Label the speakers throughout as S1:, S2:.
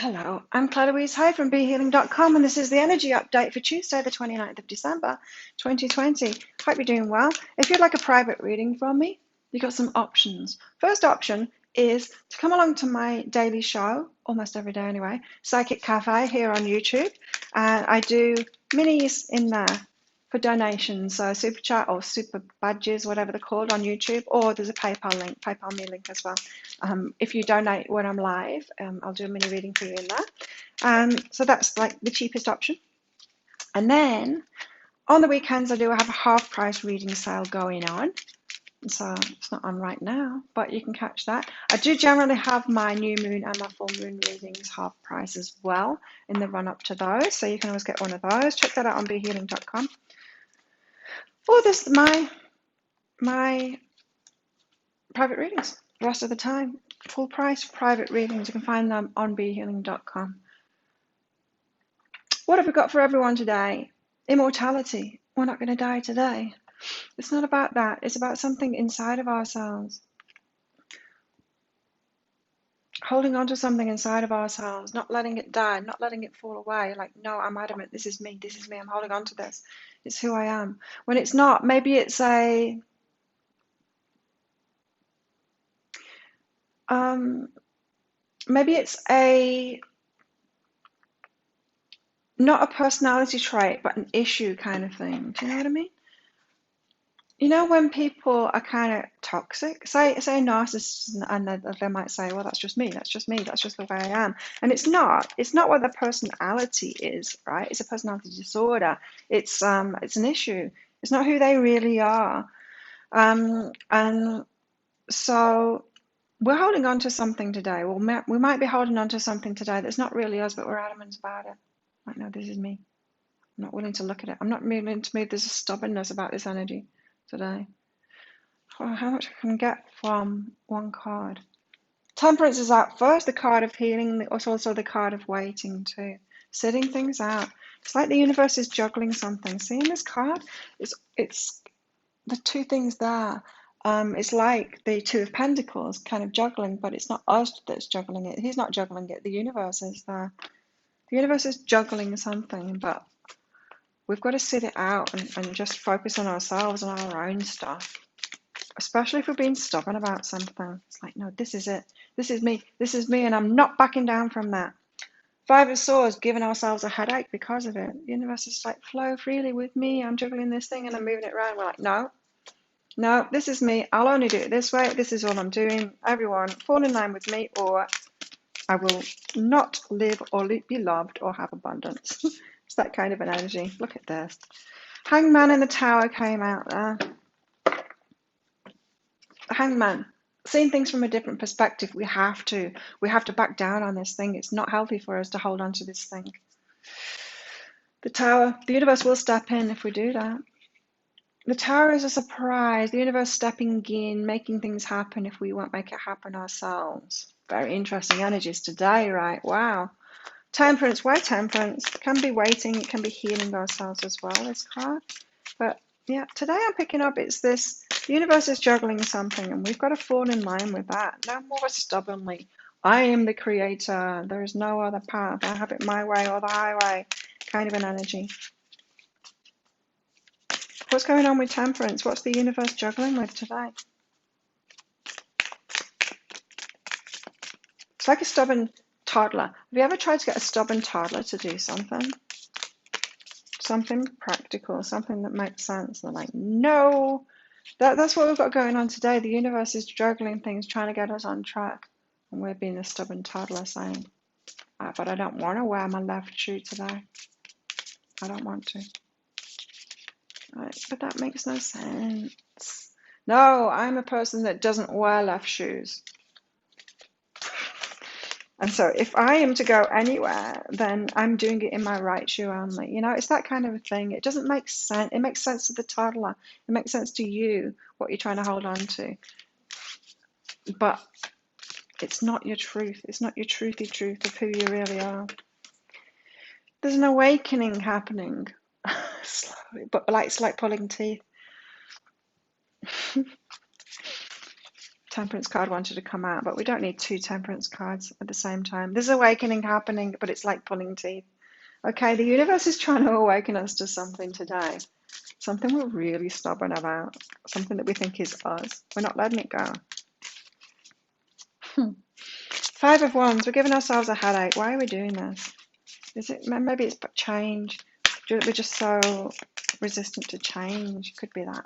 S1: Hello, I'm Claire Louise Hyde from BeHealing.com, and this is the energy update for Tuesday, the 29th of December, 2020. Hope you're doing well. If you'd like a private reading from me, you've got some options. First option is to come along to my daily show, almost every day anyway, Psychic Cafe here on YouTube, and I do minis in there for donations, so super chat or super badges, whatever they're called on YouTube, or there's a PayPal link, PayPal me link as well. If you donate when I'm live, I'll do a mini reading for you in there. So that's like the cheapest option. And then on the weekends, I do have a half price reading sale going on. So it's not on right now, but you can catch that. I do generally have my new moon and my full moon readings half price as well in the run up to those. So you can always get one of those. Check that out on BeHealing.com. Or this my private readings the rest of the time. Full price private readings. You can find them on BeHealing.com. What have we got for everyone today? Immortality. We're not going to die today. It's not about that. It's about something inside of ourselves. Holding on to something inside of ourselves, not letting it die, not letting it fall away. Like, no, I'm adamant. This is me. This is me. I'm holding on to this. It's who I am. When it's not, maybe it's a not a personality trait, but an issue kind of thing. Do you know what I mean? You know, when people are kind of toxic, say a narcissist, and they might say, well, that's just me, that's just me, that's just the way I am. And it's not. It's not what their personality is, right? It's a personality disorder. It's an issue. It's not who they really are. And so we're holding on to something today. Well, we might be holding on to something today that's not really us, but we're adamant about it. Like, no, this is me. I'm not willing to look at it. I'm not willing to move. There's a stubbornness about this energy today. Oh, how much I can get from one card. Temperance is out first, the card of healing. It's also the card of waiting too. Sitting things out. It's like the universe is juggling something. Seeing this card? It's the two things there. It's like the Two of Pentacles kind of juggling, but it's not us that's juggling it. He's not juggling it. The universe is there. The universe is juggling something, but we've got to sit it out and just focus on ourselves and our own stuff. Especially if we're being stubborn about something. It's like, no, this is it. This is me, and I'm not backing down from that. Five of Swords, giving ourselves a headache because of it. The universe is like, flow freely with me. I'm juggling this thing and I'm moving it around. We're like, no, this is me. I'll only do it this way. This is all I'm doing. Everyone, fall in line with me, or I will not live or be loved or have abundance. It's that kind of an energy. Look at this. Hanged Man in the Tower came out there. Hanged Man, seeing things from a different perspective. We have to back down on this thing. It's not healthy for us to hold on to this thing. The Tower, the universe will step in if we do that. The Tower is a surprise. The universe stepping in, making things happen if we won't make it happen ourselves. Very interesting energies today, right? Wow. Temperance, why Temperance? It can be waiting, it can be healing ourselves as well, this card. But yeah, today I'm picking up, it's this, the universe is juggling something and we've got to fall in line with that. No more stubbornly, I am the creator, there is no other path, I have it my way or the highway, kind of an energy. What's going on with Temperance? What's the universe juggling with today? It's like a stubborn toddler. Have you ever tried to get a stubborn toddler to do something? Something practical, something that makes sense. They're like, no. That's what we've got going on today. The universe is juggling things, trying to get us on track. And we're being a stubborn toddler saying, but I don't want to wear my left shoe today. I don't want to. Right, but that makes no sense. No, I'm a person that doesn't wear left shoes. And so if I am to go anywhere, then I'm doing it in my right shoe only. You know, it's that kind of a thing. It doesn't make sense. It makes sense to the toddler. It makes sense to you, what you're trying to hold on to. But it's not your truth. It's not your truthy truth of who you really are. There's an awakening happening. Slowly, but like, it's like pulling teeth. Temperance card wanted to come out, but we don't need two temperance cards at the same time. There's awakening happening, but it's like pulling teeth. Okay, the universe is trying to awaken us to something today. Something we're really stubborn about. Something that we think is us. We're not letting it go. Five of Wands. We're giving ourselves a headache. Why are we doing this? Is it maybe it's change? We're just so resistant to change. Could be that.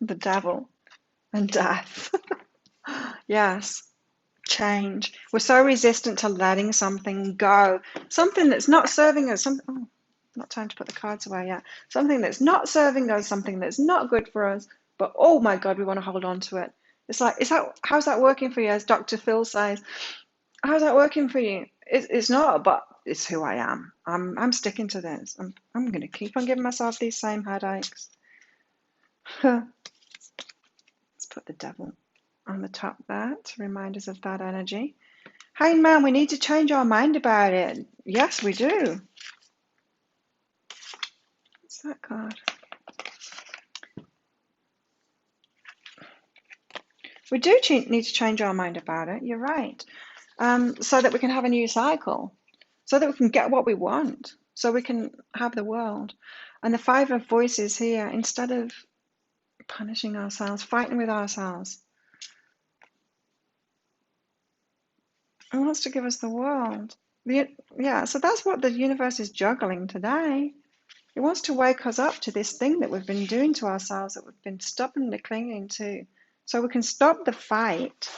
S1: The devil and death. Yes. Change. We're so resistant to letting something go. Something that's not serving us. Not time to put the cards away yet. Something that's not serving us, something that's not good for us, but oh my God, we want to hold on to it. It's like, how's that working for you? As Dr. Phil says, how's that working for you? It's not, but it's who I am. I'm sticking to this. I'm going to keep on giving myself these same headaches. Let's put the devil on the top there to remind us of that energy. Hey man, we need to change our mind about it. Yes, we do. What's that card? We do need to change our mind about it. You're right. So that we can have a new cycle, so that we can get what we want, so we can have the world. And the Five of Voices here, instead of punishing ourselves, fighting with ourselves, it wants to give us the world. Yeah, so that's what the universe is juggling today. It wants to wake us up to this thing that we've been doing to ourselves, that we've been stubbornly clinging to, so we can stop the fight,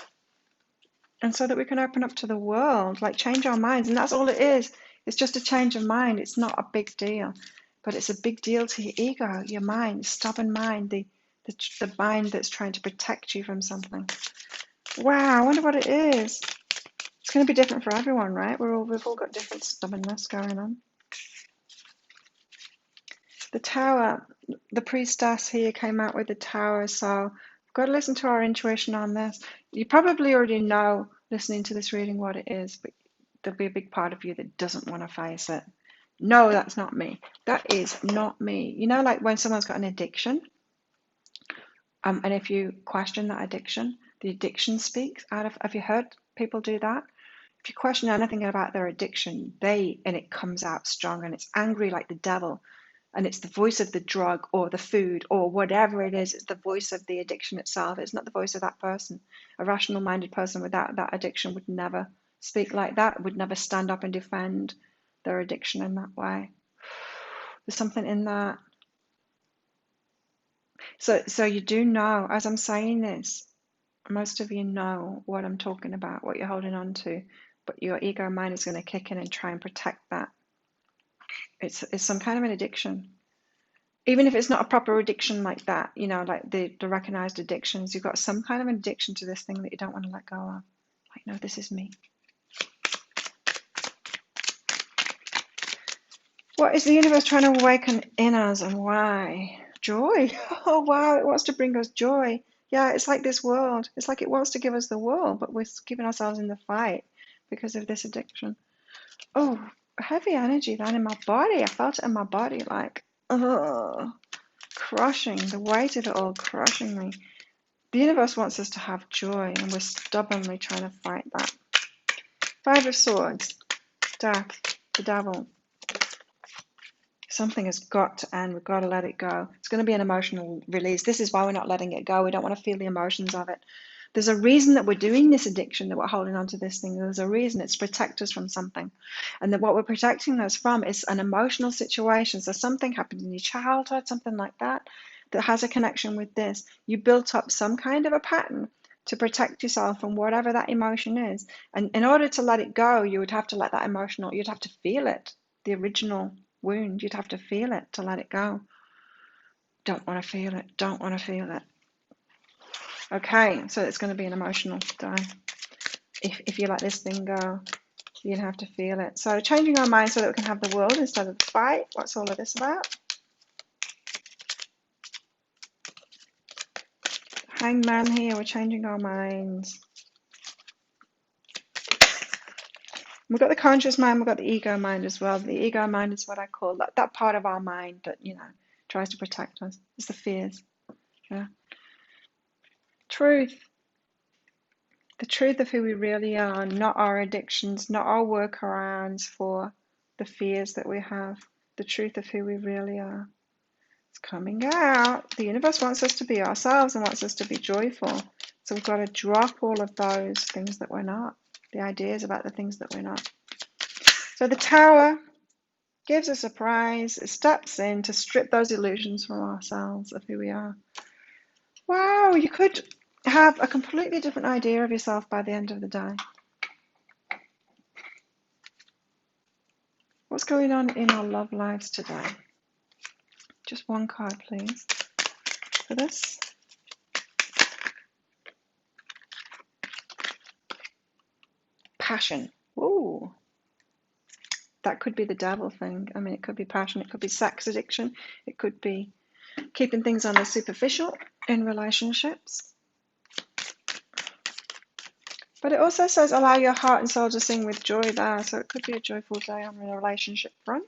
S1: and so that we can open up to the world, like change our minds. And that's all it is. It's just a change of mind. It's not a big deal, but it's a big deal to your ego, your mind, stubborn mind, the mind that's trying to protect you from something. Wow, I wonder what it is. It's going to be different for everyone, right? We've all got different stubbornness going on. The Tower, the priestess here came out with the Tower, so we've got to listen to our intuition on this. You probably already know, listening to this reading, what it is, but there'll be a big part of you that doesn't want to face it. No, that's not me. That is not me. You know, like when someone's got an addiction, and if you question that addiction, the addiction speaks out of. Have you heard people do that? If you question anything about their addiction, and it comes out strong, and it's angry like the devil. And it's the voice of the drug or the food or whatever it is. It's the voice of the addiction itself. It's not the voice of that person. A rational-minded person without that addiction would never speak like that, would never stand up and defend their addiction in that way. There's something in that. So you do know, as I'm saying this, most of you know what I'm talking about, what you're holding on to, but your ego mind is going to kick in and try and protect that. It's some kind of an addiction. Even if it's not a proper addiction like that, you know, like the recognized addictions, you've got some kind of an addiction to this thing that you don't want to let go of. Like, no, this is me. What is the universe trying to awaken in us, and why? Joy. Oh, wow, it wants to bring us joy. Yeah, it's like this world. It's like it wants to give us the world, but we're giving ourselves in the fight because of this addiction. Oh, heavy energy then in my body. I felt it in my body, like, oh. Crushing, the weight of it all crushing me. The universe wants us to have joy, and we're stubbornly trying to fight that. Five of Swords, death, the devil. Something has got to end. We've got to let it go. It's going to be an emotional release. This is why we're not letting it go. We don't want to feel the emotions of it. There's a reason that we're doing this addiction, that we're holding on to this thing. There's a reason. It's to protect us from something. And that what we're protecting us from is an emotional situation. So something happened in your childhood, something like that, that has a connection with this. You built up some kind of a pattern to protect yourself from whatever that emotion is. And in order to let it go, you would have to let that you'd have to feel it, the original wound. You'd have to feel it to let it go. Don't want to feel it. Don't want to feel it. Okay, so it's going to be an emotional die. If you let this thing go, you're going to have to feel it. So changing our mind so that we can have the world instead of the fight. What's all of this about? Hangman here, we're changing our minds. We've got the conscious mind, we've got the ego mind as well. The ego mind is what I call that part of our mind that, you know, tries to protect us. It's the fears. Yeah. Truth. The truth of who we really are, not our addictions, not our workarounds for the fears that we have. The truth of who we really are. It's coming out. The universe wants us to be ourselves and wants us to be joyful. So we've got to drop all of those things that we're not, the ideas about the things that we're not. So the Tower gives a surprise. It steps in to strip those illusions from ourselves of who we are. Wow, you could have a completely different idea of yourself by the end of the day. What's going on in our love lives today? Just one card, please, for this. Passion. Ooh. That could be the devil thing. I mean, it could be passion. It could be sex addiction. It could be keeping things on the superficial in relationships. But it also says allow your heart and soul to sing with joy there. So it could be a joyful day on the relationship front.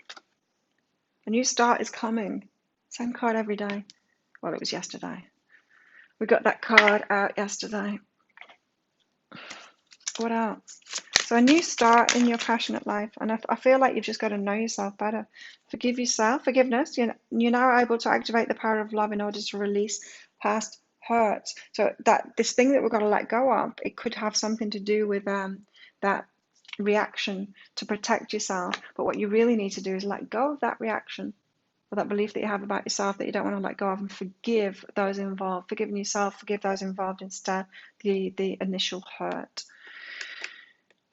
S1: A new start is coming. Same card every day. Well, it was yesterday. We got that card out yesterday. What else? So a new start in your passionate life. And I feel like you've just got to know yourself better. Forgive yourself. Forgiveness. You're now able to activate the power of love in order to release past hurts. So that this thing that we've got to let go of, it could have something to do with that reaction to protect yourself. But what you really need to do is let go of that reaction or that belief that you have about yourself that you don't want to let go of, and forgive those involved. Forgiving yourself, forgive those involved instead, the initial hurt.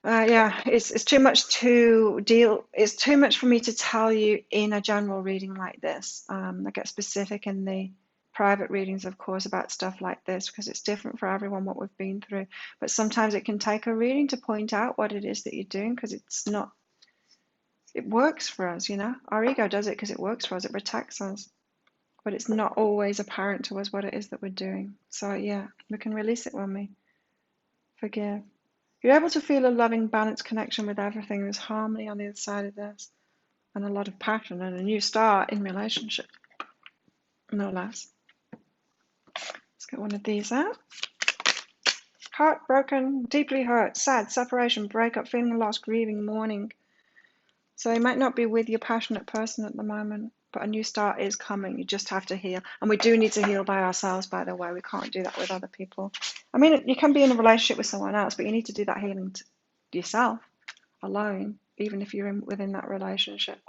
S1: Yeah, it's too much to deal. It's too much for me to tell you in a general reading like this. I get specific in the private readings, of course, about stuff like this because it's different for everyone what we've been through. But sometimes it can take a reading to point out what it is that you're doing because it's not. It works for us, you know. Our ego does it because it works for us. It protects us, but it's not always apparent to us what it is that we're doing. So yeah, we can release it when we forgive. You're able to feel a loving, balanced connection with everything. There's harmony on the other side of this, and a lot of passion and a new start in relationship, no less. Let's get one of these out. Heartbroken, deeply hurt, sad, separation, breakup, feeling lost, grieving, mourning. So you might not be with your passionate person at the moment, but a new start is coming. You just have to heal. And we do need to heal by ourselves, by the way. We can't do that with other people. I mean, you can be in a relationship with someone else, but you need to do that healing yourself, alone, even if you're within that relationship.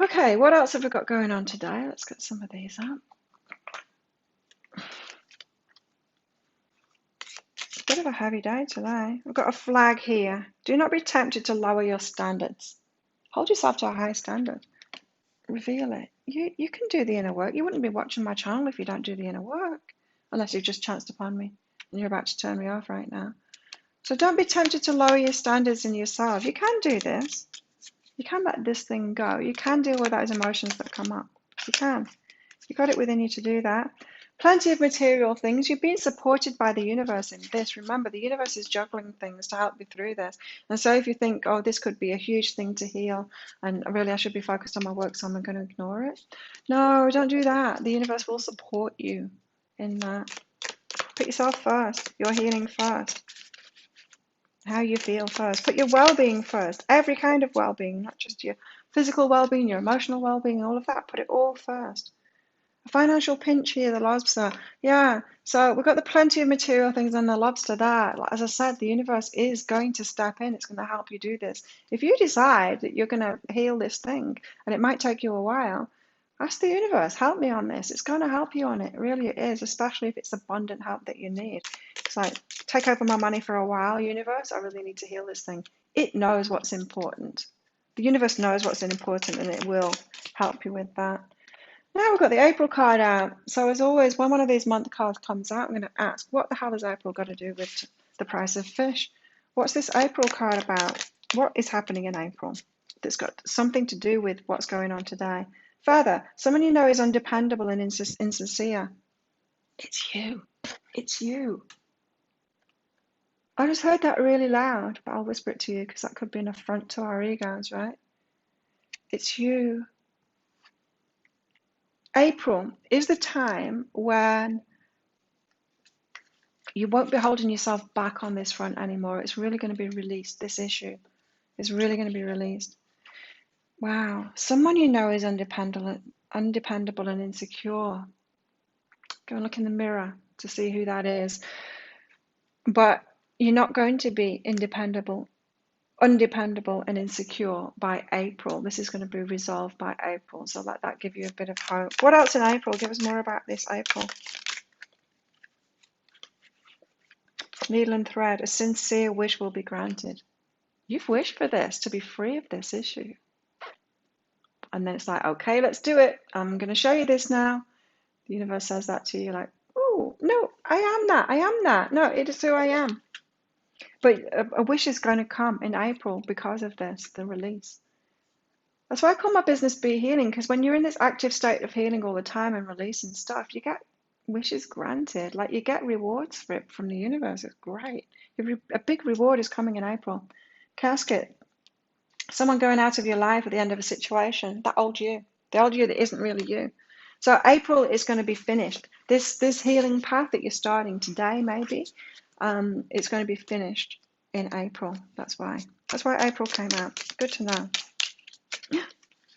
S1: Okay, what else have we got going on today? Let's get some of these out. It's a bit of a heavy day today. We've got a flag here. Do not be tempted to lower your standards. Hold yourself to a high standard. Reveal it. You can do the inner work. You wouldn't be watching my channel if you don't do the inner work, unless you've just chanced upon me and you're about to turn me off right now. So don't be tempted to lower your standards in yourself. You can do this. You can let this thing go. You can deal with those emotions that come up. You can. You got it within you to do that. Plenty of material things. You're being supported by the universe in this. Remember, the universe is juggling things to help you through this. And so if you think, oh, this could be a huge thing to heal, and really I should be focused on my work, so I'm going to ignore it. No, don't do that. The universe will support you in that. Put yourself first. Your healing first. How you feel first. Put your well-being first. Every kind of well-being, not just your physical well-being, your emotional well-being, all of that. Put it all first. A financial pinch here, the lobster. Yeah, so we've got the plenty of material things on the lobster there. As I said, the universe is going to step in. It's going to help you do this. If you decide that you're going to heal this thing, and it might take you a while, ask the universe, help me on this. It's going to help you on it. Really it is, especially if it's abundant help that you need. It's like, take over my money for a while, universe. I really need to heal this thing. It knows what's important. The universe knows what's important, and it will help you with that. Now we've got the April card out. So as always, when one of these month cards comes out, I'm going to ask, what the hell has April got to do with the price of fish? What's this April card about? What is happening in April that's got something to do with what's going on today? Further, someone you know is undependable and insincere. It's you. It's you. I just heard that really loud, but I'll whisper it to you because that could be an affront to our egos, right? It's you. April is the time when You won't be holding yourself back on this front anymore. It's really going to be released. This issue is really going to be released. Wow. Someone you know is undependable and insecure. Go and look in the mirror to see who that is. But you're not going to be undependable and insecure by April. This is going to be resolved by April. So let that give you a bit of hope. What else in April? Give us more about this April. Needle and thread. A sincere wish will be granted. You've wished for this, to be free of this issue. And then it's like, okay, let's do it. I'm going to show you this now. The universe says that to you, like, oh, no, I am that. I am that. No, it is who I am. But a wish is going to come in April because of this, the release. That's why I call my business Be Healing, because when you're in this active state of healing all the time and releasing stuff, you get wishes granted. Like you get rewards for it from the universe. It's great. A big reward is coming in April. Casket. Someone going out of your life at the end of a situation. That old you. The old you that isn't really you. So April is going to be finished. This healing path that you're starting today, maybe, it's going to be finished in April. That's why April came out. Good to know.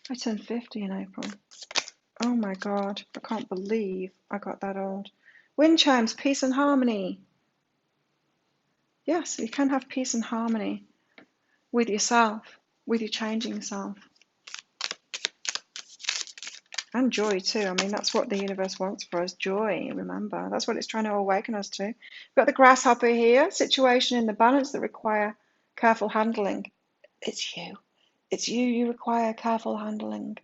S1: I turned 50 in April. Oh my God, I can't believe I got that old. Wind chimes, peace and harmony. Yes, you can have peace and harmony with yourself, with your changing self. And joy too. I mean, that's what the universe wants for us, joy, remember. That's what it's trying to awaken us to. We've got the grasshopper here, situation in the balance that require careful handling. It's you. It's you. You require careful handling.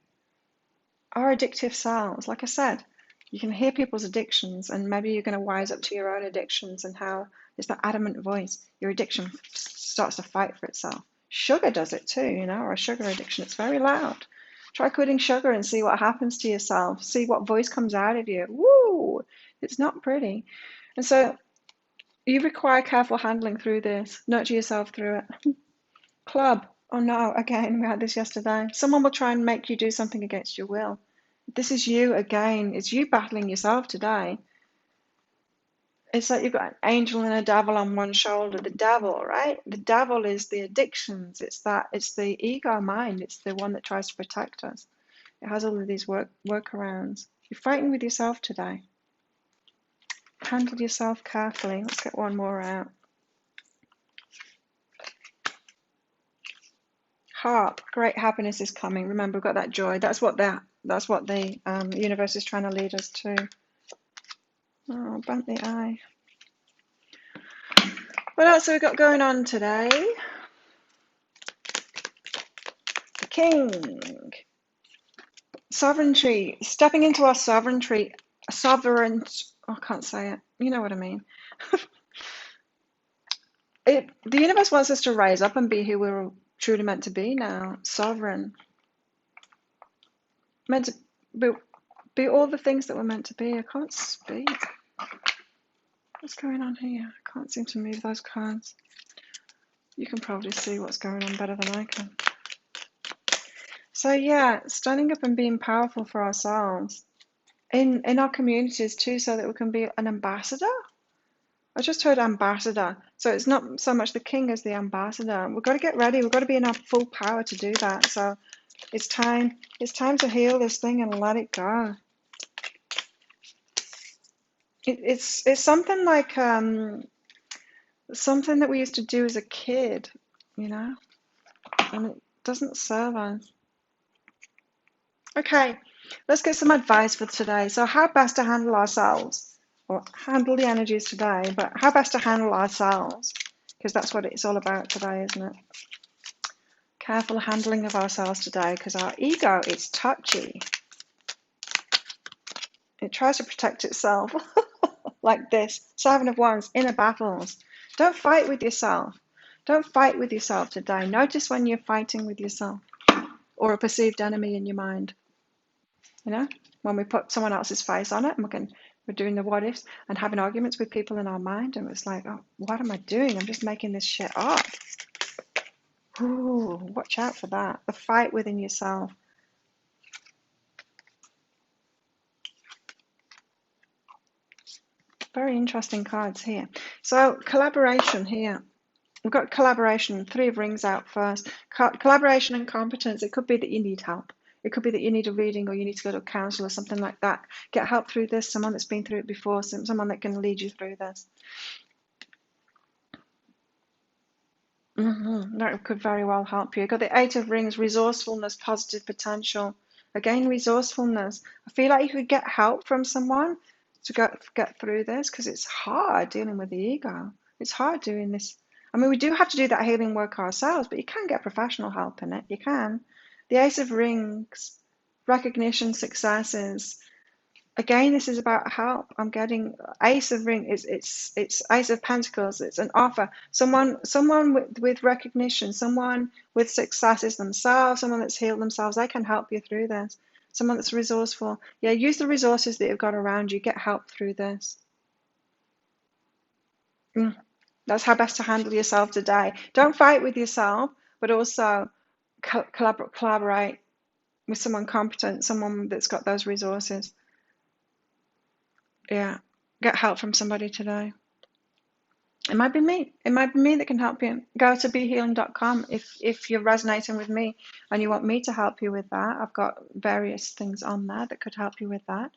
S1: Our addictive selves, like I said, you can hear people's addictions and maybe you're going to wise up to your own addictions and how it's that adamant voice. Your addiction starts to fight for itself. Sugar does it too, or a sugar addiction. It's very loud. Try quitting sugar and see what happens to yourself. See what voice comes out of you. Woo! It's not pretty. And so you require careful handling through this. Nurture yourself through it. Club. Oh no, again, we had this yesterday. Someone will try and make you do something against your will. This is you again. It's you battling yourself today. It's like you've got an angel and a devil on one shoulder. The devil, right? The devil is the addictions. It's the ego mind. It's the one that tries to protect us. It has all of these workarounds. You're fighting with yourself today. Handle yourself carefully. Let's get one more out. Harp, great happiness is coming. Remember, we've got that joy. That's what the universe is trying to lead us to. Oh, bent the eye. What else have we got going on today? The King. Sovereignty. Stepping into our sovereignty. I can't say it. You know what I mean. The universe wants us to rise up and be who we're truly meant to be now. Sovereign. Meant to be all the things that we're meant to be. I can't speak. What's going on here? I can't seem to move those cards. You can probably see what's going on better than I can. So yeah, standing up and being powerful for ourselves in our communities too, so that we can be an ambassador. I just heard ambassador. So it's not so much the king as the ambassador. We've got to get ready. We've got to be in our full power to do that. So it's time to heal this thing and let it go. It's something like something that we used to do as a kid, and it doesn't serve us. Okay, let's get some advice for today. So how best to handle ourselves, or handle the energies today, but how best to handle ourselves, because that's what it's all about today, isn't it? Careful handling of ourselves today, because our ego is touchy. It tries to protect itself like this. Seven of Wands, inner battles. Don't fight with yourself. Don't fight with yourself today. Notice when you're fighting with yourself or a perceived enemy in your mind. When we put someone else's face on it and we're doing the what ifs and having arguments with people in our mind, and it's like, oh, what am I doing? I'm just making this shit up. Ooh, watch out for that. The fight within yourself. Very interesting cards here. So collaboration here. We've got collaboration, 3 of rings out first. Collaboration and competence. It could be that you need help. It could be that you need a reading or you need to go to a counsellor or something like that. Get help through this, someone that's been through it before, someone that can lead you through this. That could very well help you. Got the 8 of rings, resourcefulness, positive potential. Again, resourcefulness. I feel like you could get help from someone to get through this because it's hard dealing with the ego. It's hard doing this. I mean, we do have to do that healing work ourselves, but you can get professional help in it. You can. The Ace of Rings, recognition, successes. Again, this is about help. I'm getting Ace of Rings. It's Ace of Pentacles. It's an offer. Someone with recognition, someone with successes themselves, someone that's healed themselves. They can help you through this. Someone that's resourceful. Yeah, use the resources that you've got around you. Get help through this. That's how best to handle yourself today. Don't fight with yourself, but also collaborate with someone competent, someone that's got those resources. Yeah, get help from somebody today. It might be me. It might be me that can help you. Go to behealing.com if you're resonating with me and you want me to help you with that. I've got various things on there that could help you with that.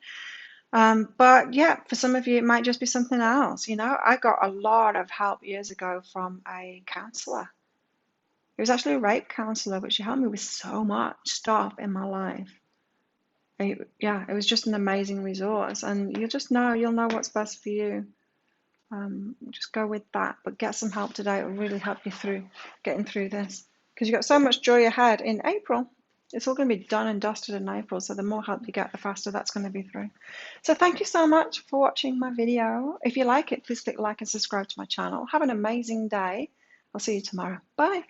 S1: But yeah, for some of you, it might just be something else. You know, I got a lot of help years ago from a counselor. It was actually a rape counselor, but she helped me with so much stuff in my life. Yeah, it was just an amazing resource, and you'll know what's best for you. Just go with that, but get some help today. It will really help you through getting through this because you've got so much joy ahead in April. It's all going to be done and dusted in April, so the more help you get, the faster that's going to be through. So thank you so much for watching my video. If you like it, please click like and subscribe to my channel. Have an amazing day. I'll see you tomorrow. Bye.